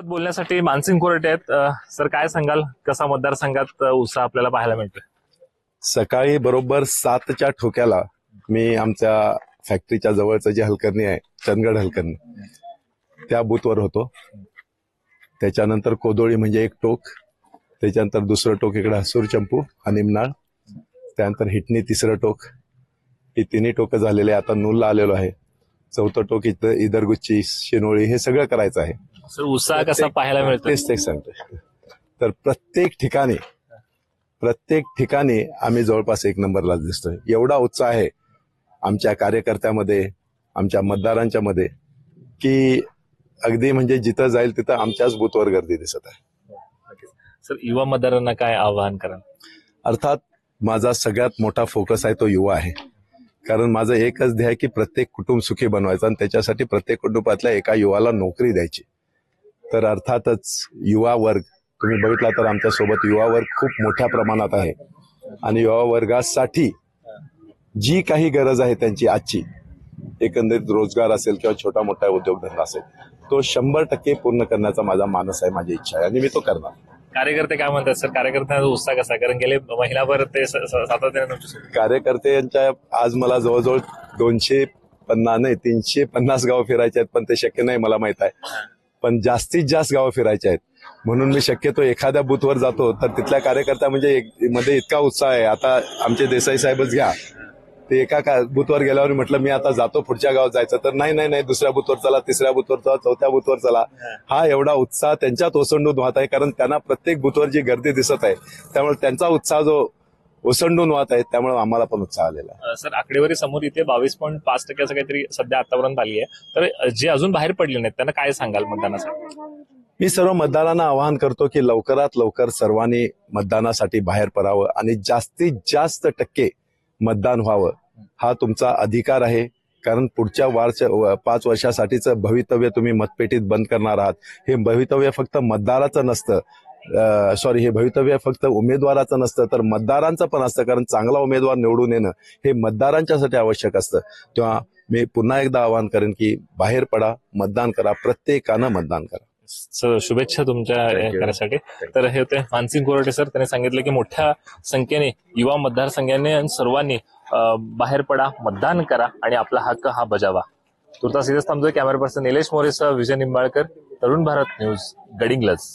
बोलण्यासाठी मानसिंग कोरटे आहेत. सर काय सांगाल, कसा मतदारसंघात उत्साह आपल्याला पाहायला मिळतोय? सकाळी बरोबर 7च्या ठोक्याला मी आमच्या फॅक्टरीच्या जवळचं जे हलकर्णी आहे, चंदगड हलकर्णी, त्या बूथवर होतो. त्याच्यानंतर कोदोळी म्हणजे एक टोक, त्याच्यानंतर दुसरं टोक इकडे हसूर चंपू हा निमनाळ, त्यानंतर हिटणी तिसरं टोक. ही तिन्ही टोकं झालेले. आता नूलला आलेलो आहे. चौथं टोक इथं इदरगुच्ची, शिनोळी हे सगळं करायचं आहे. सर उत्साह कसा पाहायला मिळतोय? तेच सांगतोय. तर प्रत्येक ठिकाणी आम्ही जवळपास एक नंबरला दिसतोय. एवढा उत्साह आहे आमच्या कार्यकर्त्यामध्ये, आमच्या मतदारांच्या मध्ये, की अगदी म्हणजे जिथं जाईल तिथं आमच्याच बूथवर गर्दी दिसत आहे. सर युवा मतदारांना काय आवाहन कराल? अर्थात माझा सगळ्यात मोठा फोकस आहे तो युवा आहे. कारण माझं एकच ध्येय आहे की प्रत्येक कुटुंब सुखी बनवायचं आणि त्याच्यासाठी प्रत्येक कुटुंबातल्या एका युवाला नोकरी द्यायची. तर अर्थातच युवा वर्ग तुम्ही बघितला तर आमच्या सोबत युवा वर्ग खूप मोठ्या प्रमाणात आहे. आणि युवा वर्गासाठी जी काही गरज आहे त्यांची आजची, एकंदरीत रोजगार असेल किंवा छोटा मोठा उद्योगधंदा असेल, तो 100% पूर्ण करण्याचा माझा मानस आहे, माझी इच्छा आहे आणि मी तो करणार. कार्यकर्ते काय म्हणतात सर? कार्यकर्त्यांचा उत्साह कसा? कारण गेले महिनाभर ते सातत्याने कार्यकर्त्यांच्या आज मला जवळजवळ 350 गावं फिरायचे आहेत, पण ते शक्य नाही मला माहित आहे. पण जास्तीत जास्त गावं फिरायचे आहेत म्हणून मी शक्यतो एखाद्या बूथवर जातो तर तिथल्या कार्यकर्त्या मध्ये इतका उत्साह आहे. आता आमचे देसाई साहेबच घ्या, ते एका बूथवर गेल्यावर म्हटलं मी आता जातो पुढच्या गावात जायचं, तर नाही दुसऱ्या बूथवर चला, तिसऱ्या बूथवर चला, चौथ्या बूथवर चला. हा एवढा उत्साह त्यांच्यात ओसंडून वाहत आहे, कारण त्यांना प्रत्येक बूथवर जी गर्दी दिसत आहे त्यामुळे त्यांचा उत्साह जो ओसंडून वाहत आहे, त्यामुळे आम्हाला पण उत्साह आलेला आहे. सर आकडेवारी समोर येते 22.5% असं काहीतरी सध्या आतापर्यंत आली आहे. तर जे अजून बाहेर पडले नाहीत त्यांना काय सांगाल मतदानासाठी? मी सर्व मतदारांना आवाहन करतो की लवकरात लवकर सर्वांनी मतदानासाठी बाहेर पडावं आणि जास्तीत जास्त टक्के मतदान व्हावं. हा तुमचा अधिकार आहे. कारण पुढच्या 5 वर्षासाठीचं भवितव्य तुम्ही मतपेटीत बंद करणार आहात. हे भवितव्य फक्त मतदाराचं नसतं, हे भवितव्य फक्त उमेदवाराचं नसतं, तर मतदारांचं पण असतं. कारण चांगला उमेदवार निवडून येणं हे मतदारांच्यासाठी आवश्यक असतं. तेव्हा मी पुन्हा एकदा आवाहन करेन की बाहेर पडा, मतदान करा, प्रत्येकानं मतदान करा. शुभेच्छा तुमच्या करण्यासाठी. तर हे होते मानसिंग कोरटे सर. त्यांनी सांगितलं की मोठ्या संख्येने युवा मतदारसंघाने सर्वांनी बाहेर पडा, मतदान करा आणि आपला हक्क हा बजावा. तुर्तास इथेच थांबतोय. कॅमेरा पर्सन निलेश मोरेसह विजय निंबाळकर, तरुण भारत न्यूज, गडिंग्लज.